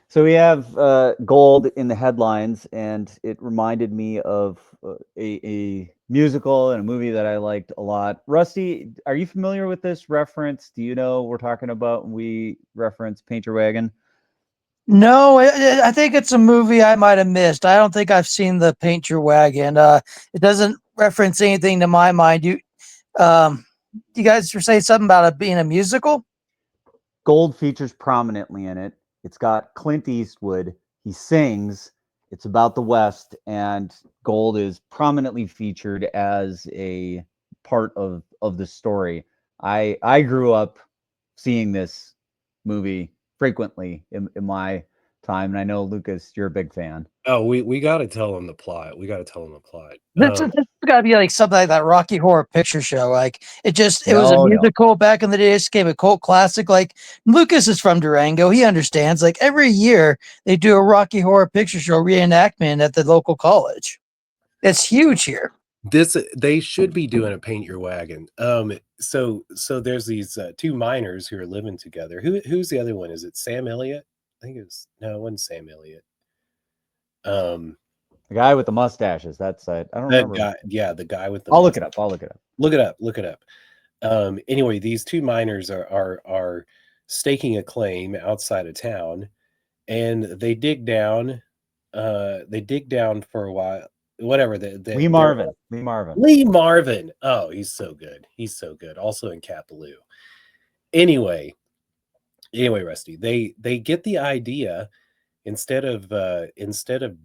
So we have gold in the headlines, and it reminded me of a musical and a movie that I liked a lot. Rusty, are you familiar with this reference? Do you know what we're talking about when we reference Paint Your Wagon? No, I think it's a movie I might have missed. I don't think I've seen the Paint Your Wagon. It doesn't reference anything to my mind. Um, you guys were saying something about it being a musical? Gold features prominently in it. It's got Clint Eastwood. He sings. It's about the West, and gold is prominently featured as a part of the story. I grew up seeing this movie frequently in my time, and I know Lucas, you're a big fan. Oh, we got to tell them the plot. We got to tell them the plot. This got to be like something like that Rocky Horror Picture Show. Like it was a No, no. musical back in the day. It became a cult classic. Like Lucas is from Durango. He understands. Like every year they do a Rocky Horror Picture Show reenactment at the local college. It's huge here. They should be doing a Paint Your Wagon. So there's these two miners who are living together. Who's the other one? Is it Sam Elliott? I think it wasn't Sam Elliott. The guy with the mustaches. That's I don't That remember. guy, yeah, the guy with the I'll look it up. I'll look it up. Look it up. Look it up. Anyway, these two miners are staking a claim outside of town, and they dig down. They dig down for a while. Whatever. Lee Marvin. Lee Marvin. Lee Marvin. Oh, he's so good. He's so good. Also in Capaloo. Anyway, Rusty, they get the idea instead of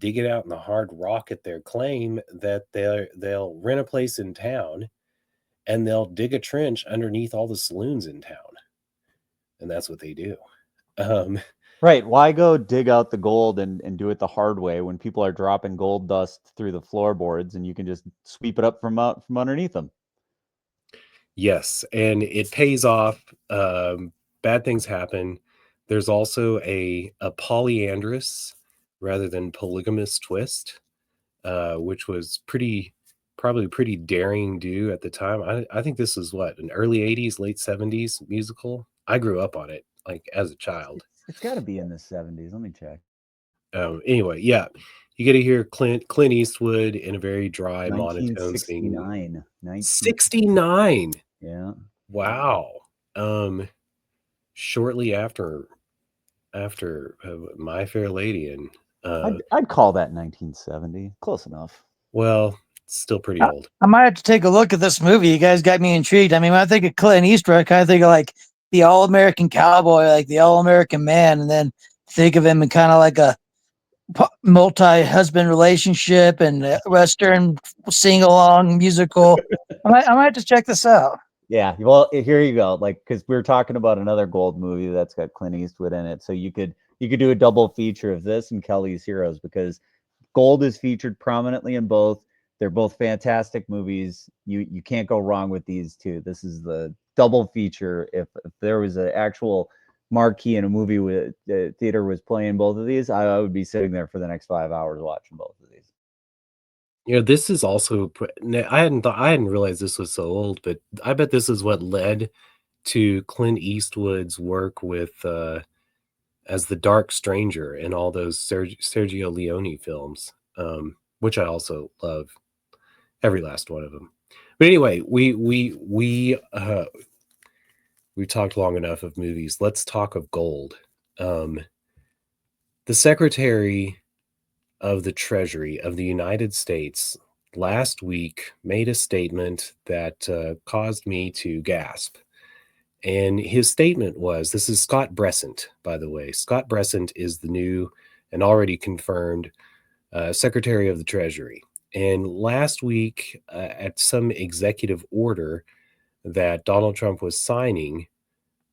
digging out in the hard rock at their claim that they'll rent a place in town and they'll dig a trench underneath all the saloons in town. And that's what they do. Right. Why go dig out the gold and do it the hard way when people are dropping gold dust through the floorboards and you can just sweep it up from underneath them? Yes, and it pays off. Bad things happen. There's also a polyandrous rather than polygamous twist, which was probably pretty daring do at the time. I think this was what, an early 80s, late 70s musical. I grew up on it like as a child. It's got to be in the 70s. Let me check. Anyway, yeah, you get to hear Clint Eastwood in a very dry monotone singing. 1969. 69. Yeah. Wow. Shortly after My Fair Lady, and I'd call that 1970. Close enough. well, still pretty old. I might have to take a look at this movie. You guys got me intrigued. I mean, when I think of Clint Eastwood, I kind of think of like the all-American cowboy, like the all-American man, and then think of him in kind of like a multi-husband relationship and Western sing-along musical. I might have to check this out. Yeah, well, here you go. Like, because we were talking about another gold movie that's got Clint Eastwood in it, so you could do a double feature of this and Kelly's Heroes, because gold is featured prominently in both. They're both fantastic movies. You can't go wrong with these two. This is the double feature. If there was an actual marquee in a movie with the theater was playing both of these, I would be sitting there for the next 5 hours watching both of these. This is also I hadn't realized this was so old, but I bet this is what led to Clint Eastwood's work with as the Dark Stranger and all those Sergio Leone films, which I also love, every last one of them. But anyway, we've talked long enough of movies. Let's talk of gold. The Secretary of the Treasury of the United States last week made a statement that caused me to gasp. And his statement was, this is Scott Bessent, by the way. Scott Bessent is the new and already confirmed Secretary of the Treasury. And last week, at some executive order that Donald Trump was signing,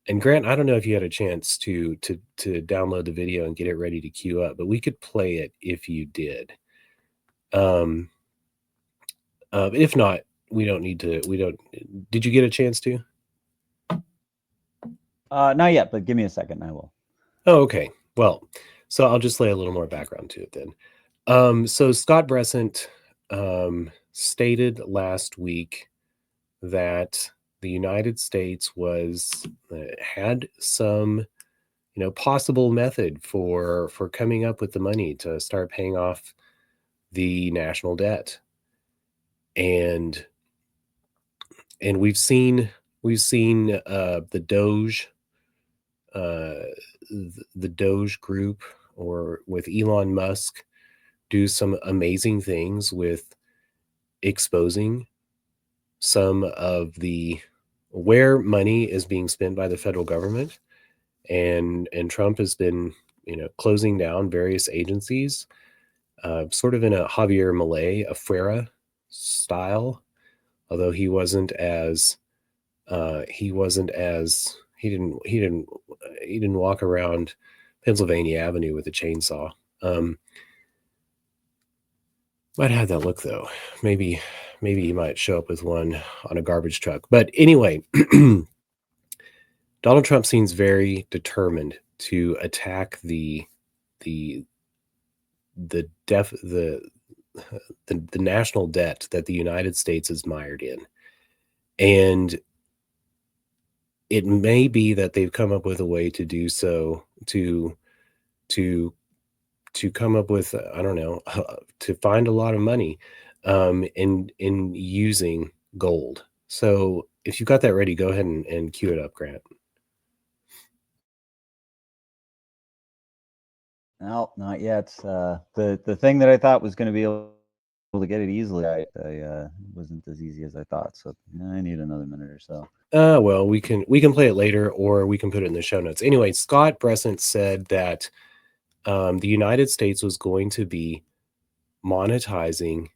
and Grant, I don't know if you had a chance to download the video and get it ready to queue up, but we could play it if you did. If not, we don't need to. Did you get a chance to? Not yet, but give me a second, and I will. Oh, okay. Well, so I'll just lay a little more background to it then. So Scott Bessent stated last week that the United States had some, possible method for coming up with the money to start paying off the national debt. And we've seen the Doge the Doge group, or with Elon Musk, do some amazing things with exposing some of the where money is being spent by the federal government, and Trump has been closing down various agencies, sort of in a Javier Milei Afuera style, although he didn't walk around Pennsylvania Avenue with a chainsaw. Might have that look though. Maybe he might show up with one on a garbage truck. But anyway, Donald Trump seems very determined to attack the national debt that the United States is mired in. And it may be that they've come up with a way to do so, to come up with, I don't know, to find a lot of money in using gold. So if you've got that ready, go ahead and cue it up, Grant. No, not yet. The thing that I thought was going to be able to get it easily, I wasn't as easy as I thought. So I need another minute or so. Well, we can play it later, or we can put it in the show notes. Anyway, Scott Bessent said that the United States was going to be monetizing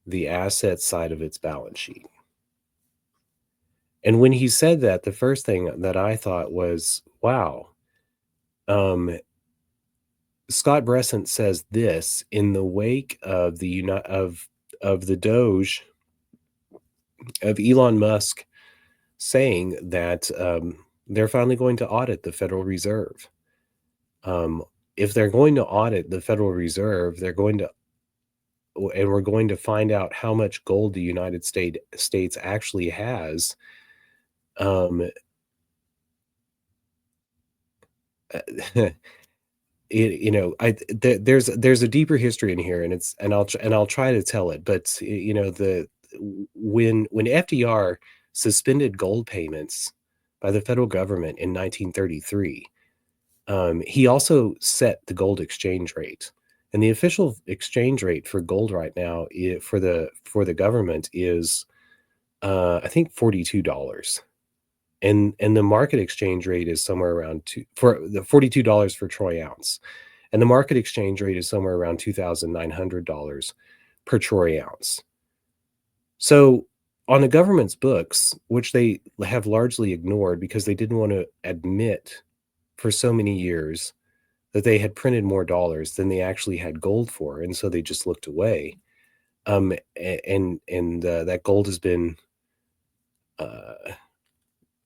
the asset side of its balance sheet. And when he said that, the first thing that I thought was, wow. Scott Bessent says this in the wake of the Doge, of Elon Musk saying that they're finally going to audit the Federal Reserve. If they're going to audit the Federal Reserve, we're going to find out how much gold the United States actually has. There's a deeper history in here, and I'll try to tell it. But when FDR suspended gold payments by the federal government in 1933, he also set the gold exchange rate, and the official exchange rate for gold right now for the government is I think $42. And the market exchange rate is somewhere around $42 for troy ounce, and the market exchange rate is somewhere around $2,900 per troy ounce. So on the government's books, which they have largely ignored because they didn't want to admit for so many years that they had printed more dollars than they actually had gold for, and so they just looked away. That gold has been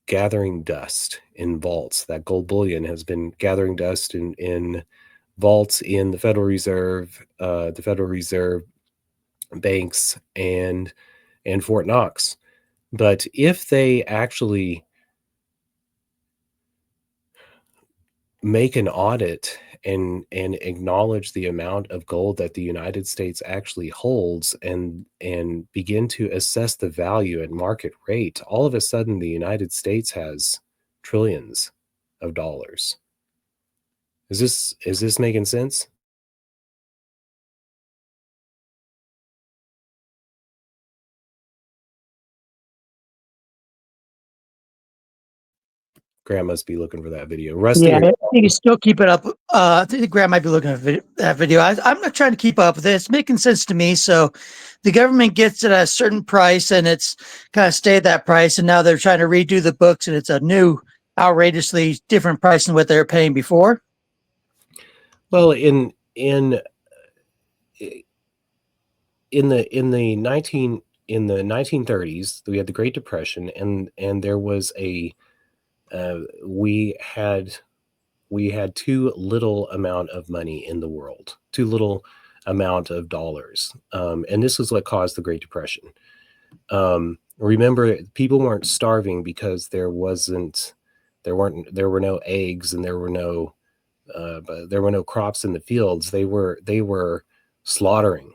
gathering dust in vaults. That gold bullion has been gathering dust in vaults in the Federal Reserve banks, and Fort Knox. But if they actually make an audit and acknowledge the amount of gold that the United States actually holds, and begin to assess the value at market rate, all of a sudden the United States has trillions of dollars. Is this making sense? Grant must be looking for that video. Rusty, Yeah, I think you still keep it up. I think Grant might be looking at that video. I'm not trying to keep up with it. It's making sense to me. So the government gets it at a certain price, and it's kind of stayed that price. And now they're trying to redo the books, and it's a new, outrageously different price than what they were paying before. Well, in the 1930s, we had the Great Depression, and there was we had too little amount of money in the world, too little amount of dollars, and this is what caused the Great Depression. Remember, people weren't starving because there wasn't There were no eggs, and there were no crops in the fields. They were slaughtering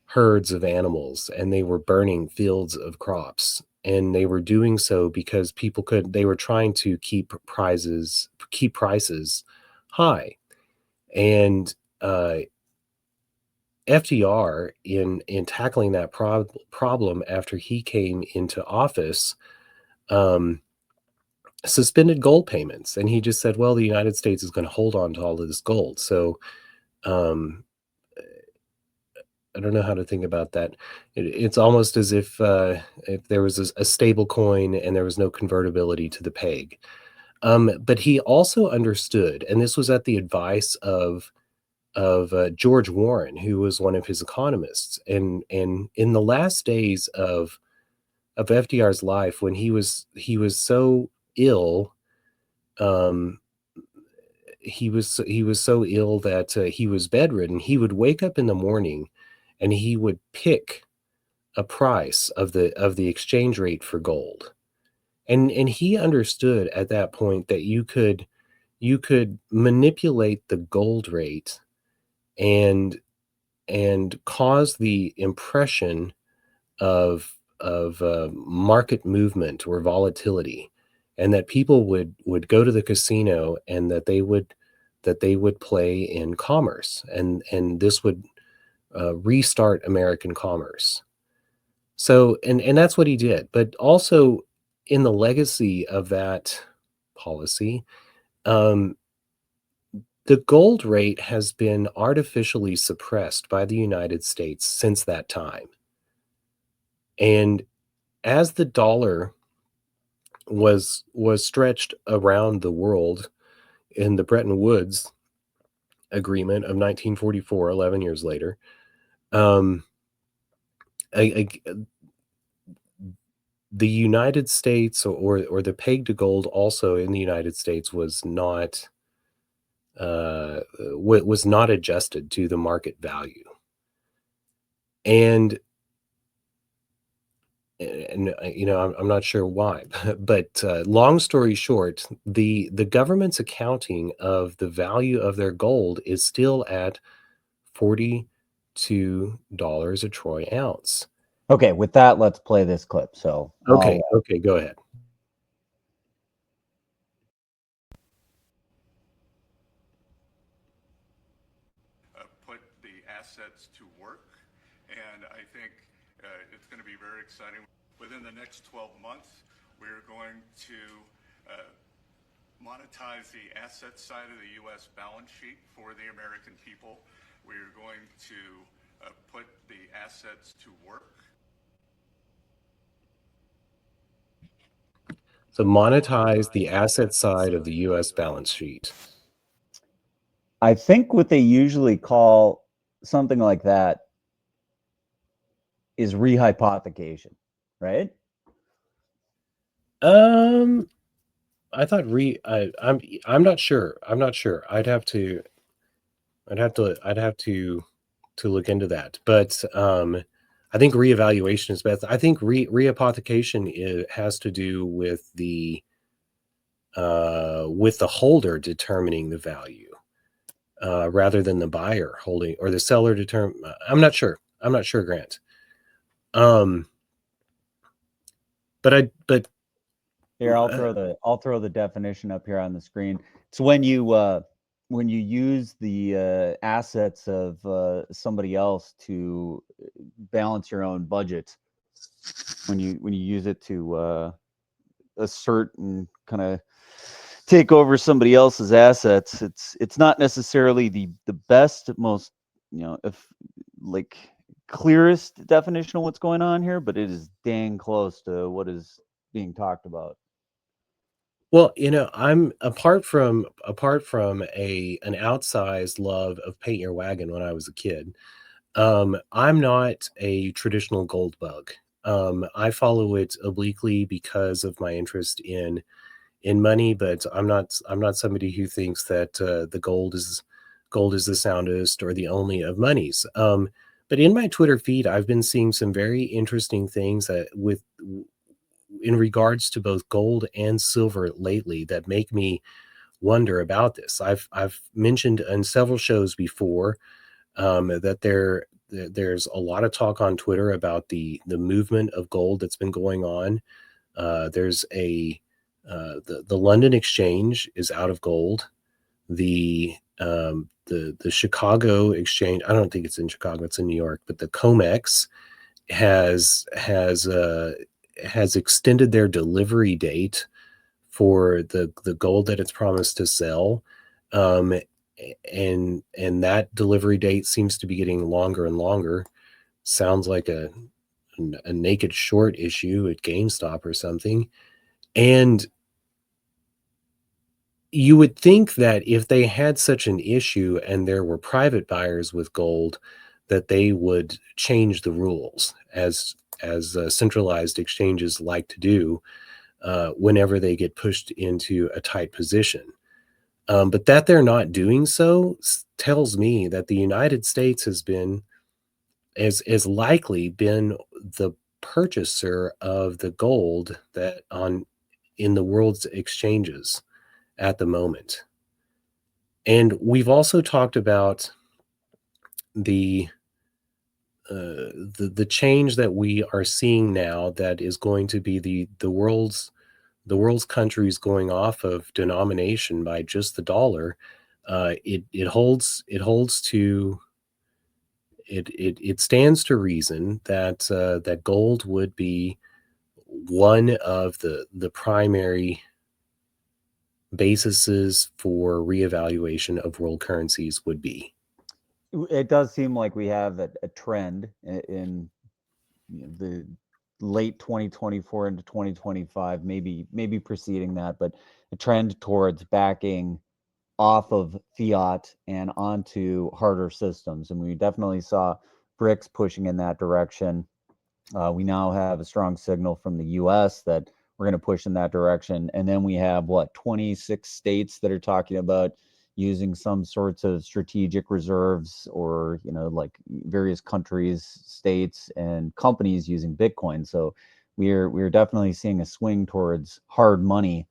herds of animals, and they were burning fields of crops, and they were doing so because they were trying to keep prices high. And FDR, in tackling that problem after he came into office, suspended gold payments, and he just said, well, the United States is going to hold on to all of this gold. So I don't know how to think about that. It's almost as if there was a stable coin and there was no convertibility to the peg. But he also understood, and this was at the advice of George Warren, who was one of his economists, and in the last days of FDR's life, when he was so ill, he was so ill that he was bedridden. He would wake up in the morning, and he would pick a price of the exchange rate for gold, and he understood at that point that you could manipulate the gold rate and cause the impression of market movement or volatility, and that people would go to the casino, and that they would play in commerce, and this would restart American commerce. So, and that's what he did. But also, in the legacy of that policy, the gold rate has been artificially suppressed by the United States since that time. And as the dollar was stretched around the world in the Bretton Woods Agreement of 1944, 11 years later, the United States, or the peg to gold also in the United States, was not adjusted to the market value. And I'm not sure why, but long story short, the government's accounting of the value of their gold is still at $42 a troy ounce. Okay, with that, let's play this clip. So okay, go ahead. Put the assets to work, and I think it's going to be very exciting. Within the next 12 months, we're going to monetize the asset side of the U.S. balance sheet for the American people. We're going to put the assets to work. So monetize the asset side of the U.S. balance sheet. I think what they usually call something like that is rehypothecation, right? I thought I'm not sure. I'd have to look into that. But I think reevaluation is best. I think rehypothecation has to do with the holder determining the value, rather than the buyer holding, or the seller determine. I'm not sure, Grant. But here, I'll throw the definition up here on the screen. It's when you use the assets of somebody else to balance your own budget. When you use it to assert and kind of take over somebody else's assets, it's not necessarily the best, most, if like clearest definition of what's going on here, but it is dang close to what is being talked about. Well, I'm apart from an outsized love of Paint Your Wagon when I was a kid. I'm not a traditional gold bug. I follow it obliquely because of my interest in money, but I'm not somebody who thinks that the gold is the soundest or the only of monies. But in my Twitter feed, I've been seeing some very interesting things that in regards to both gold and silver lately that make me wonder about this. I've mentioned in several shows before that there's a lot of talk on Twitter about the movement of gold that's been going on. There's the London Exchange is out of gold. The Chicago Exchange, I don't think it's in Chicago, it's in New York, but the COMEX has extended their delivery date for the gold that it's promised to sell. And that delivery date seems to be getting longer and longer. Sounds like a naked short issue at GameStop or something. And you would think that if they had such an issue and there were private buyers with gold, that they would change the rules as centralized exchanges like to do whenever they get pushed into a tight position. But that they're not doing so tells me that the United States has been, as likely been the purchaser of the gold that in the world's exchanges at the moment. And we've also talked about the change that we are seeing now that is going to be the world's countries going off of denomination by just the dollar. It stands to reason that that gold would be one of the primary bases for reevaluation of world currencies would be. It does seem like we have a trend in the late 2024 into 2025, maybe preceding that, but a trend towards backing off of fiat and onto harder systems. And we definitely saw BRICS pushing in that direction. We now have a strong signal from the US that we're going to push in that direction. And then we have 26 states that are talking about using some sorts of strategic reserves, or like various countries, states, and companies using Bitcoin. So we're definitely seeing a swing towards hard money,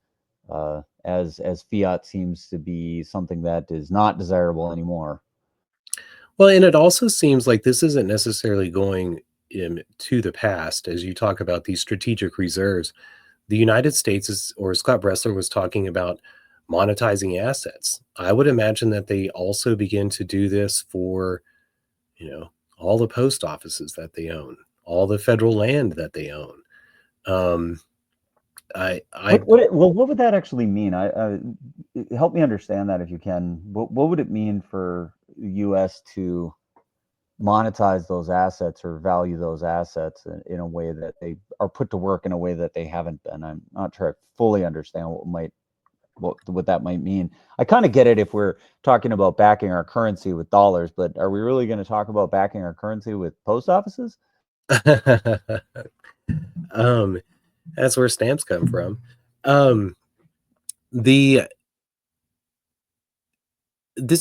as fiat seems to be something that is not desirable anymore. Well, and it also seems like this isn't necessarily going to the past. As you talk about these strategic reserves, the United States or Scott Bessent was talking about monetizing assets. I would imagine that they also begin to do this for, all the post offices that they own, all the federal land that they own. What would that actually mean? Help me understand that if you can. What would it mean for the U.S. to monetize those assets or value those assets in a way that they are put to work in a way that they haven't been? I'm not sure I fully understand what that might mean. I kind of get it if we're talking about backing our currency with dollars, but are we really going to talk about backing our currency with post offices? That's where stamps come from. This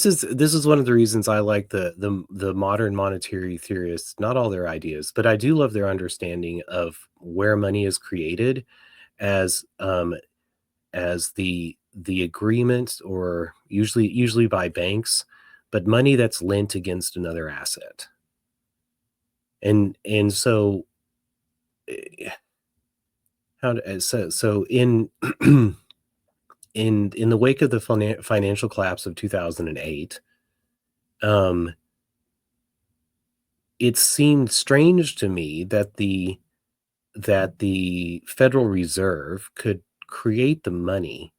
is one of the reasons I like the modern monetary theorists. Not all their ideas, but I do love their understanding of where money is created as the agreement, or usually by banks, but money that's lent against another asset. And so in in the wake of the financial collapse of 2008, it seemed strange to me that the Federal Reserve could create the money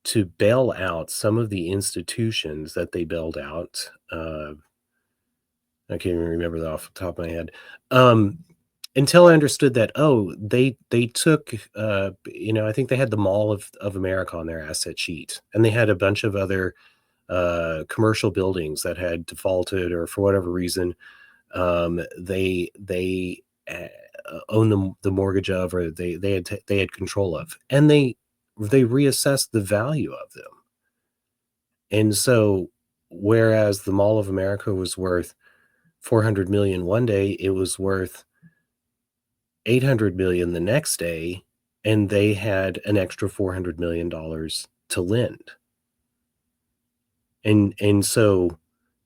to bail out some of the institutions that they bailed out. I can't even remember that off the top of my head. Until I understood that, they took, I think they had the Mall of America on their asset sheet, and they had a bunch of other commercial buildings that had defaulted, or for whatever reason, they own the mortgage of, or they had control of, and they reassessed the value of them. And so, whereas the Mall of America was worth $400 million one day, it was worth $800 million the next day, and they had an extra $400 million to lend. And so,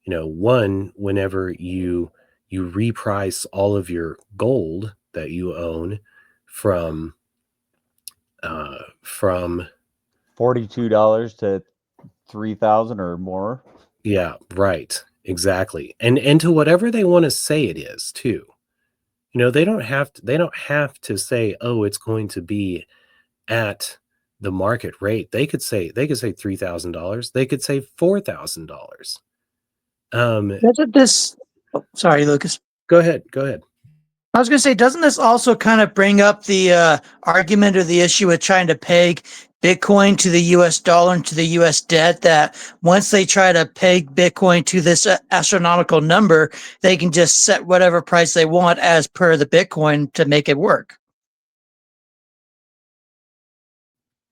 whenever you reprice all of your gold that you own from $42 to 3,000 or more. yeah, right, exactly, and to whatever they want to say it is too. They don't have to say, oh, it's going to be at the market rate. They could say $3,000. They could say $4,000. Doesn't this? Oh, sorry, Lucas. Go ahead. I was going to say, doesn't this also kind of bring up the argument or the issue with trying to peg Bitcoin to the US dollar and to the US debt, that once they try to peg Bitcoin to this astronomical number, they can just set whatever price they want as per the Bitcoin to make it work?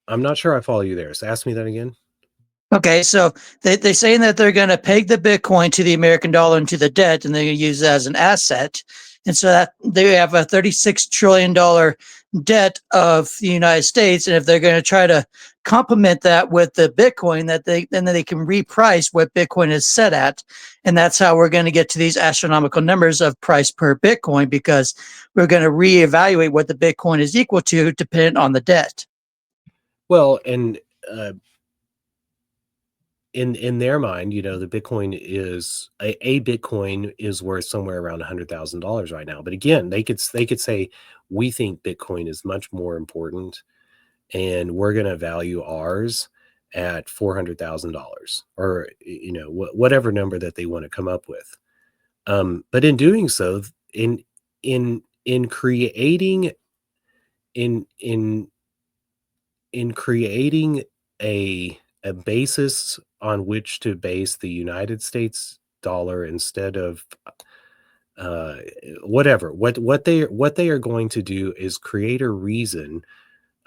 I'm not sure I follow you there. So ask me that again. Okay, so they're saying that they're going to peg the Bitcoin to the American dollar and to the debt, and they're going to use it as an asset. And so that they have a $36 trillion debt of the United States. And if they're going to try to complement that with the Bitcoin, then they can reprice what Bitcoin is set at. And that's how we're going to get to these astronomical numbers of price per Bitcoin, because we're going to reevaluate what the Bitcoin is equal to dependent on the debt. Well, and in their mind, the Bitcoin is a Bitcoin is worth somewhere around $100,000 right now. But again, they could say, we think Bitcoin is much more important, and we're going to value ours at $400,000, or whatever number that they want to come up with. But in doing so, in creating a basis on which to base the United States dollar instead of whatever, what they are going to do is create a reason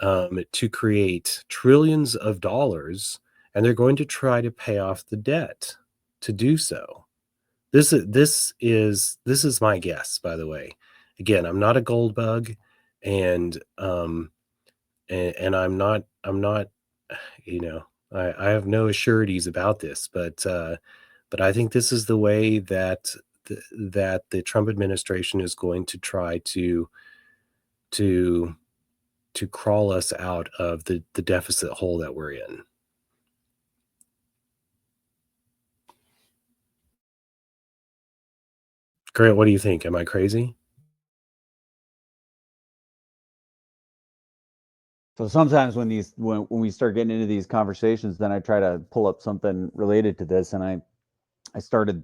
to create trillions of dollars, and they're going to try to pay off the debt to do so. This is my guess, by the way. Again, I'm not a gold bug, and I'm not I have no assurities about this, but I think this is the way that the Trump administration is going to try to crawl us out of the deficit hole that we're in. Grant, what do you think? Am I crazy? So sometimes when we start getting into these conversations, then I try to pull up something related to this, and I started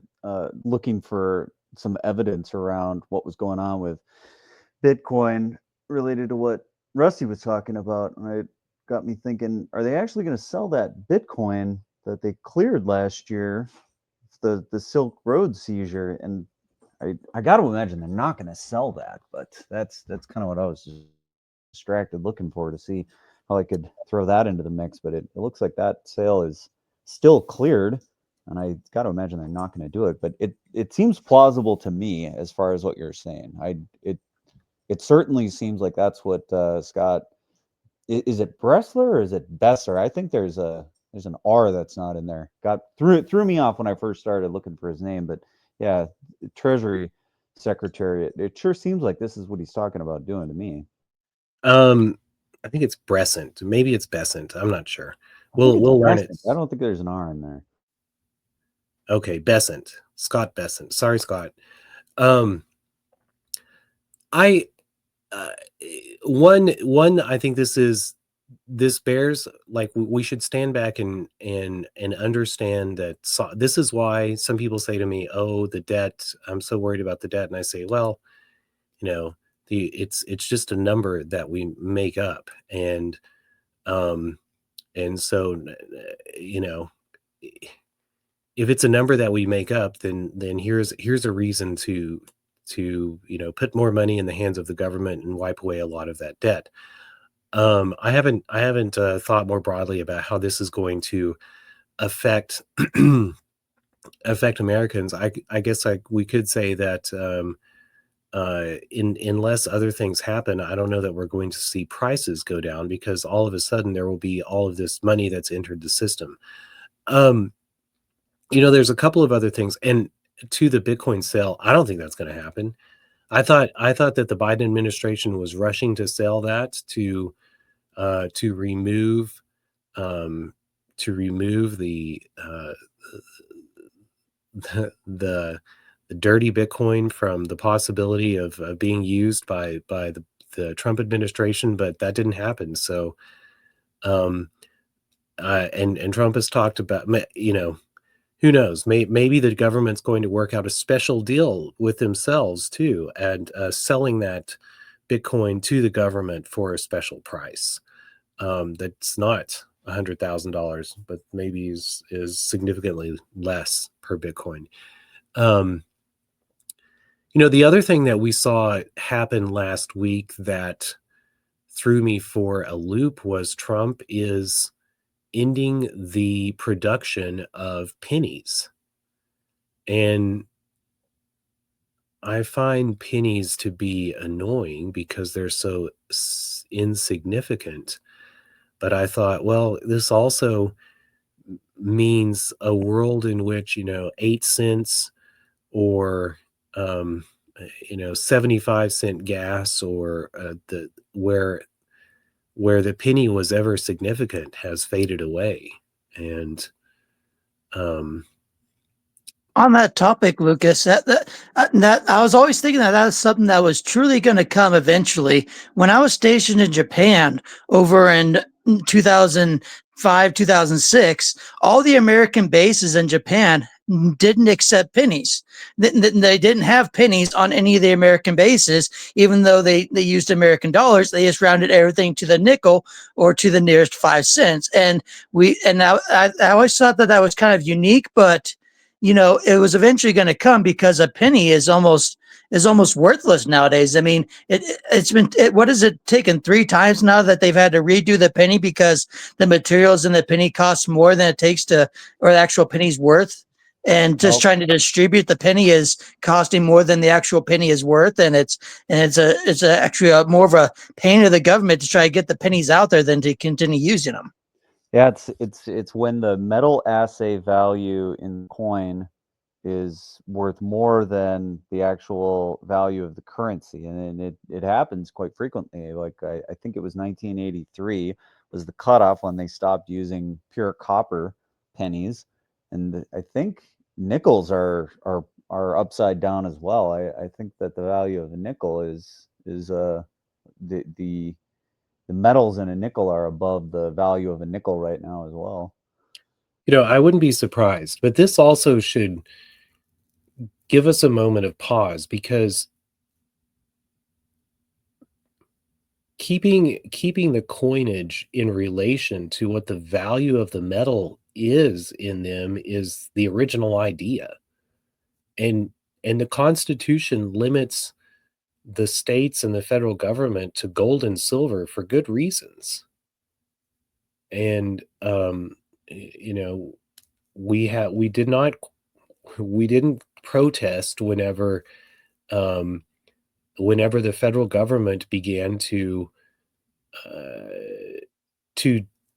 looking for some evidence around what was going on with Bitcoin related to what Rusty was talking about, and it got me thinking: are they actually going to sell that Bitcoin that they cleared last year, the Silk Road seizure? And I got to imagine they're not going to sell that, but that's kind of what I was distracted looking for, to see how I could throw that into the mix. But it looks like that sale is still cleared, and I got to imagine they're not going to do it. But it seems plausible to me as far as what you're saying. It certainly seems like that's what Scott, is it Bressler or is it Besser? I think there's an R that's not in there. Threw me off when I first started looking for his name. But yeah, Treasury Secretary. It sure seems like this is what he's talking about doing to me. I think it's Bessent. Maybe it's Bessent. I'm not sure. We'll learn it. I don't think there's an R in there. Okay, Bessent. Scott Bessent. Sorry, Scott. I I think this bears, like, we should stand back and understand that. This is why some people say to me, "Oh, the debt. I'm so worried about the debt," and I say, "Well, it's just a number that we make up, and so if it's a number that we make up, then here's a reason to put more money in the hands of the government and wipe away a lot of that debt." I haven't thought more broadly about how this is going to affect affect Americans. I guess we could say that unless other things happen, I don't know that we're going to see prices go down, because all of a sudden there will be all of this money that's entered the system. There's a couple of other things, and to the Bitcoin sale, I don't think that's going to happen. I thought that the Biden administration was rushing to sell that to remove the the dirty Bitcoin from the possibility of being used by the Trump administration, but that didn't happen. So, and Trump has talked about, who knows? Maybe the government's going to work out a special deal with themselves too, and selling that Bitcoin to the government for a special price. That's not $100,000, but maybe is significantly less per Bitcoin. The other thing that we saw happen last week that threw me for a loop was Trump is ending the production of pennies. And I find pennies to be annoying because they're so insignificant. But I thought, well, this also means a world in which, 8 cents or, 75-cent gas, or where the penny was ever significant has faded away. And On that topic, Lucas, that I was always thinking that was something that was truly going to come eventually. When I was stationed in Japan over in 2005, 2006, all the American bases in Japan didn't accept pennies. They didn't have pennies on any of the American bases, even though they used American dollars. They just rounded everything to the nickel or to the nearest 5 cents. And I always thought that was kind of unique, but it was eventually going to come, because a penny is almost worthless nowadays. I mean, what has it taken 3 times now that they've had to redo the penny because the materials in the penny cost more than it takes or the actual penny's worth. And just trying to distribute the penny is costing more than the actual penny is worth. And it's actually more of a pain to the government to try to get the pennies out there than to continue using them. Yeah, it's when the metal assay value in coin is worth more than the actual value of the currency, and it happens quite frequently. Like I think it was 1983 was the cutoff when they stopped using pure copper pennies, and I think nickels are upside down as well. I think that the value of a nickel is the metals in a nickel are above the value of a nickel right now as well. I wouldn't be surprised, but this also should give us a moment of pause, because keeping the coinage in relation to what the value of the metal is in them is the original idea. And the Constitution limits the states and the federal government to gold and silver for good reasons. And we didn't protest whenever the federal government began to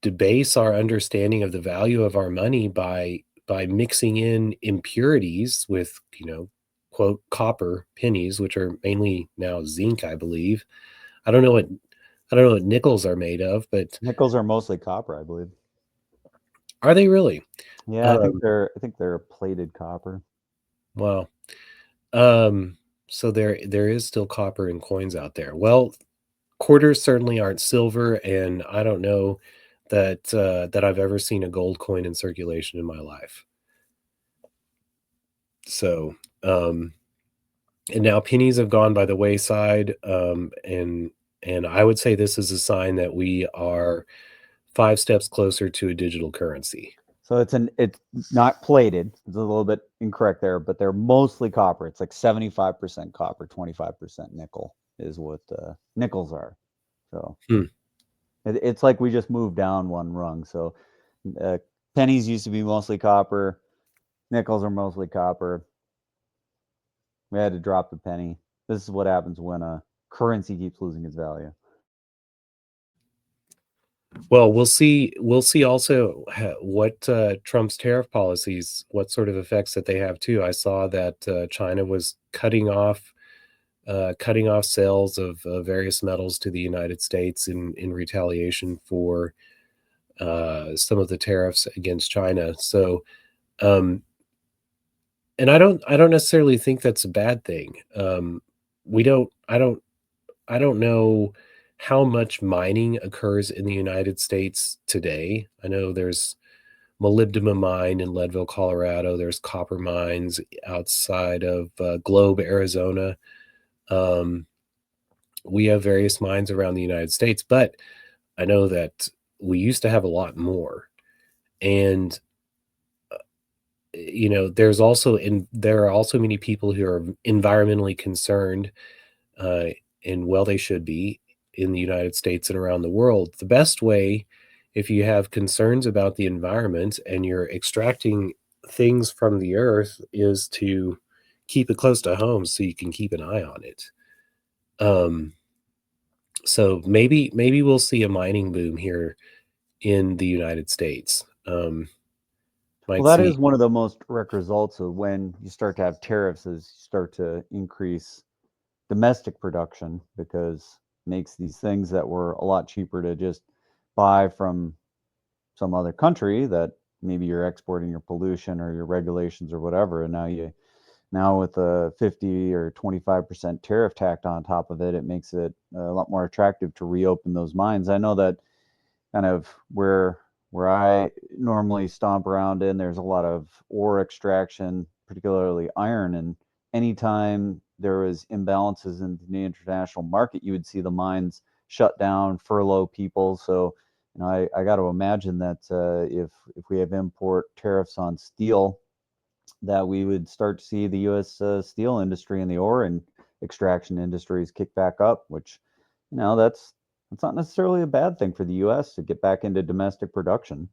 debase our understanding of the value of our money by mixing in impurities with, quote, copper pennies, which are mainly now zinc, I believe. I don't know what nickels are made of, but Nickels are mostly copper, I believe. Are they really? Yeah, I think they're plated copper. Wow. So there is still copper in coins out there. Well, quarters certainly aren't silver, and I don't know that I've ever seen a gold coin in circulation in my life. So, and now pennies have gone by the wayside, and I would say this is a sign that we are 5 steps closer to a digital currency. So it's not plated. It's a little bit incorrect there, but they're mostly copper. It's like 75% copper, 25% nickel is what nickels are. So it's like we just moved down one rung. So pennies used to be mostly copper. Nickels are mostly copper. We had to drop the penny. This is what happens when a currency keeps losing its value. Well, we'll see. We'll see also what Trump's tariff policies, what sort of effects that they have too. I saw that China was cutting off sales of various metals to the United States in retaliation for some of the tariffs against China. So, and I don't necessarily think that's a bad thing. We don't. I don't know how much mining occurs in the United States today. I know there's molybdenum mine in Leadville, Colorado. There's copper mines outside of Globe, Arizona. Um, we have various mines around the United States, but I know that we used to have a lot more. And there are also many people who are environmentally concerned, uh, and well, they should be in the United States and around the world. The best way, if you have concerns about the environment and you're extracting things from the earth, is to keep it close to home so you can keep an eye on it. So maybe we'll see a mining boom here in the United States. Well, that is one of the most direct results of when you start to have tariffs, is you start to increase domestic production, because it makes these things that were a lot cheaper to just buy from some other country that maybe you're exporting your pollution or your regulations or whatever, and now with a 50 or 25% tariff tacked on top of it, it makes it a lot more attractive to reopen those mines. I know that kind of where I normally stomp around in, there's a lot of ore extraction, particularly iron, and anytime there was imbalances in the international market, you would see the mines shut down, furlough people. So, I got to imagine that if we have import tariffs on steel, that we would start to see the U.S. Steel industry and the ore and extraction industries kick back up, which, that's not necessarily a bad thing for the U.S. to get back into domestic production.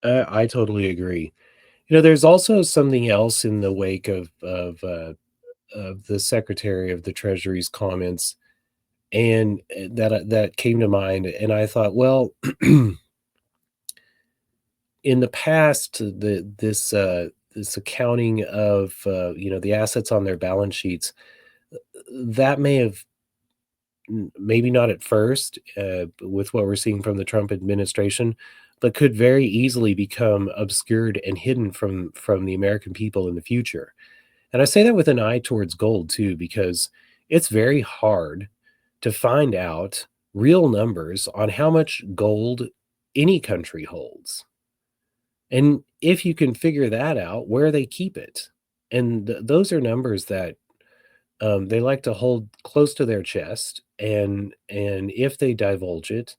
I totally agree. There's also something else in the wake of the Secretary of the Treasury's comments, and that came to mind, and I thought, well, in the past, this accounting of the assets on their balance sheets, that may have, maybe not at first, with what we're seeing from the Trump administration, but could very easily become obscured and hidden from the American people in the future. And I say that with an eye towards gold too, because it's very hard to find out real numbers on how much gold any country holds. And if you can figure that out, where they keep it. And those are numbers that they like to hold close to their chest, and if they divulge it,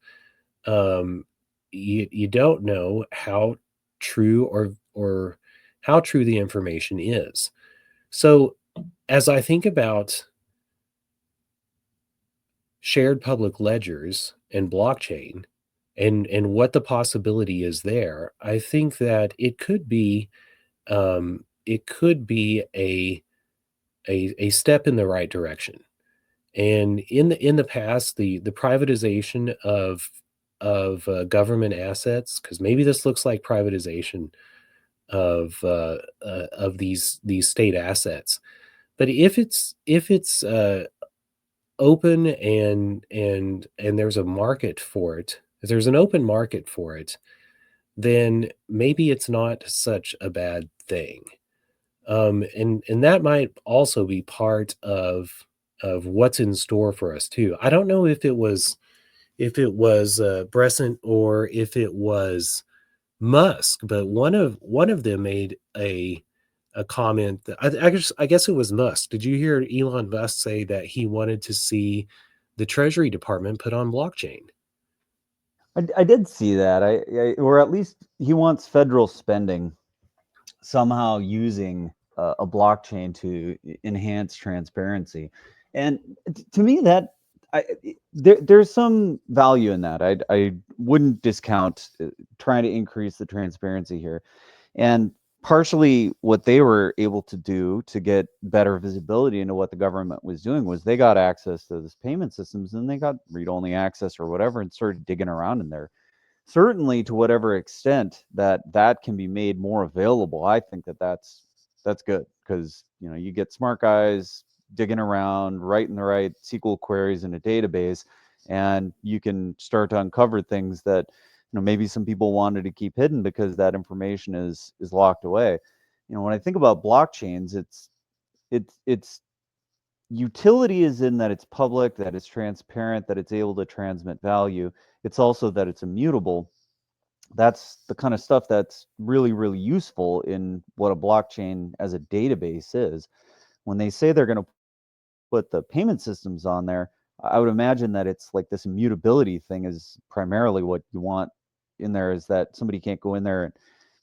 you don't know how true or how true the information is. So as I think about shared public ledgers and blockchain and what the possibility is there, I think that it could be a step in the right direction. And in the past, the privatization of government assets, because maybe this looks like privatization of these state assets, but if it's open and there's a market for it, if there's an open market for it, then maybe it's not such a bad thing. And that might also be part of what's in store for us too. I don't know if it was Bessent or if it was Musk, but one of them made a comment that I guess it was Musk. Did you hear Elon Musk say that he wanted to see the Treasury Department put on blockchain? I did see that. Or at least he wants federal spending somehow using a blockchain to enhance transparency. And to me, that there's some value in that. I wouldn't discount trying to increase the transparency here. And partially what they were able to do to get better visibility into what the government was doing was they got access to this payment systems, and they got read-only access or whatever, and started digging around in there. Certainly, to whatever extent that can be made more available, I think that's good, because you get smart guys digging around, writing the right SQL queries in a database, and you can start to uncover things that maybe some people wanted to keep hidden because that information is locked away. When I think about blockchains, it's utility is in that it's public, that it's transparent, that it's able to transmit value. It's also that it's immutable. That's the kind of stuff that's really, really useful in what a blockchain as a database is. When they say they're going to put the payment systems on there, I would imagine that it's like this immutability thing is primarily what you want in there, is that somebody can't go in there and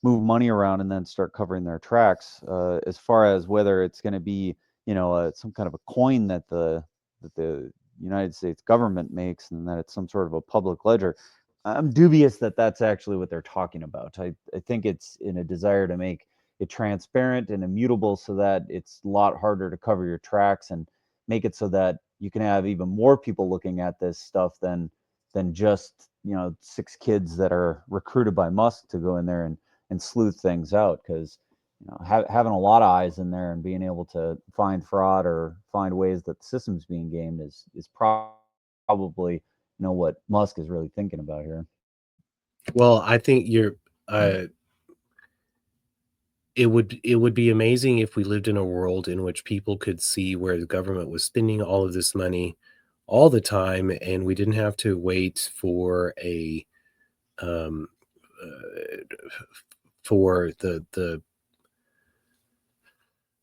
move money around and then start covering their tracks. As far as whether it's going to be, some kind of a coin that the United States government makes, and that it's some sort of a public ledger, I'm dubious that that's actually what they're talking about. I think it's in a desire to make it transparent and immutable so that it's a lot harder to cover your tracks, and make it so that you can have even more people looking at this stuff than just 6 kids that are recruited by Musk to go in there and sleuth things out. Because having a lot of eyes in there and being able to find fraud or find ways that the system's being gamed is probably what Musk is really thinking about here. Well, I think it would be amazing if we lived in a world in which people could see where the government was spending all of this money all the time, and we didn't have to wait for um, for the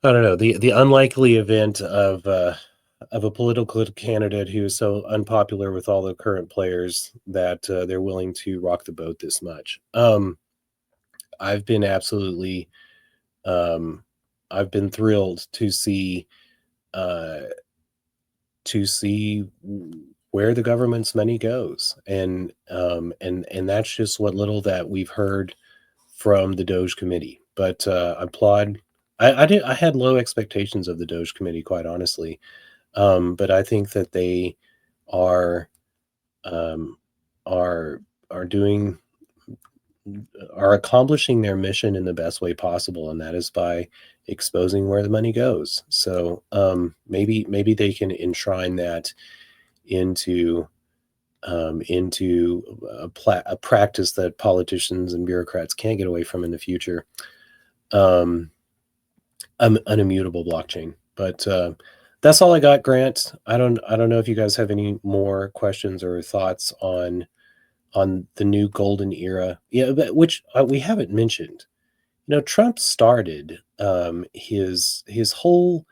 I don't know, the unlikely event of a political candidate who is so unpopular with all the current players that they're willing to rock the boat this much. I've been absolutely, um, I've been thrilled uh, to see where the government's money goes, and that's just what little that we've heard from the Doge Committee. But I applaud. I had low expectations of the Doge Committee, quite honestly. But I think that they are um, are are doing are accomplishing their mission in the best way possible, and that is by exposing where the money goes. So maybe they can enshrine that into a practice that politicians and bureaucrats can't get away from in the future. An immutable blockchain. But that's all I got, Grant. I don't know if you guys have any more questions or thoughts on the new golden era. Yeah, but which we haven't mentioned. Trump started his whole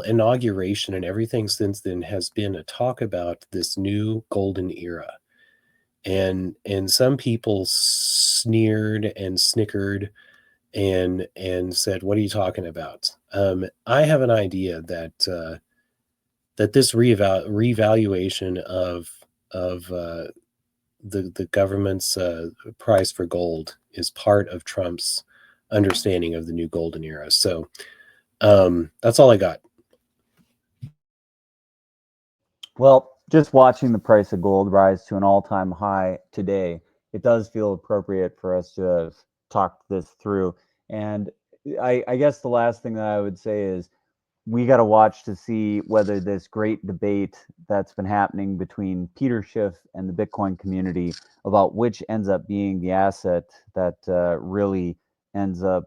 inauguration, and everything since then has been a talk about this new golden era. And some people sneered and snickered and said, "What are you talking about?" I have an idea that that this revaluation of the government's price for gold is part of Trump's understanding of the new golden era. So that's all I got. Well, just watching the price of gold rise to an all-time high today, it does feel appropriate for us to have talked this through. And I guess the last thing that I would say is we got to watch to see whether this great debate that's been happening between Peter Schiff and the Bitcoin community about which ends up being the asset that really ends up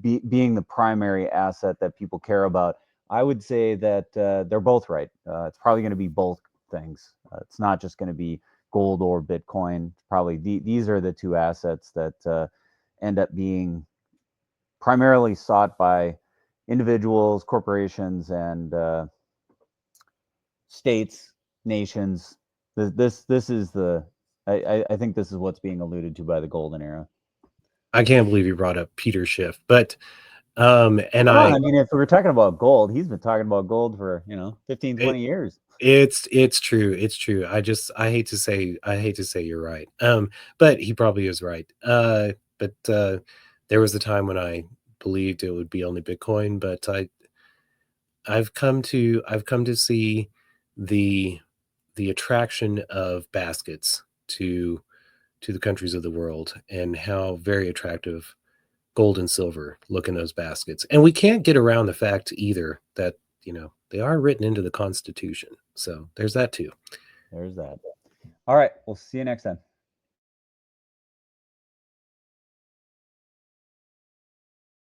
being the primary asset that people care about. I would say that they're both right. It's probably going to be both things. It's not just going to be gold or Bitcoin. Probably these are the two assets that end up being primarily sought by individuals, corporations, and states, nations. This is the. I think this is what's being alluded to by the golden era. I can't believe you brought up Peter Schiff, but and I mean, if we're talking about gold, he's been talking about gold for 15, 20 years. It's true. It's true. I hate to say you're right. But he probably is right. But There was a time when I believed it would be only Bitcoin, but I've come to see the attraction of baskets to the countries of the world, and how very attractive gold and silver look in those baskets. And we can't get around the fact either that, they are written into the Constitution. So there's that too. There's that. All right. We'll see you next time.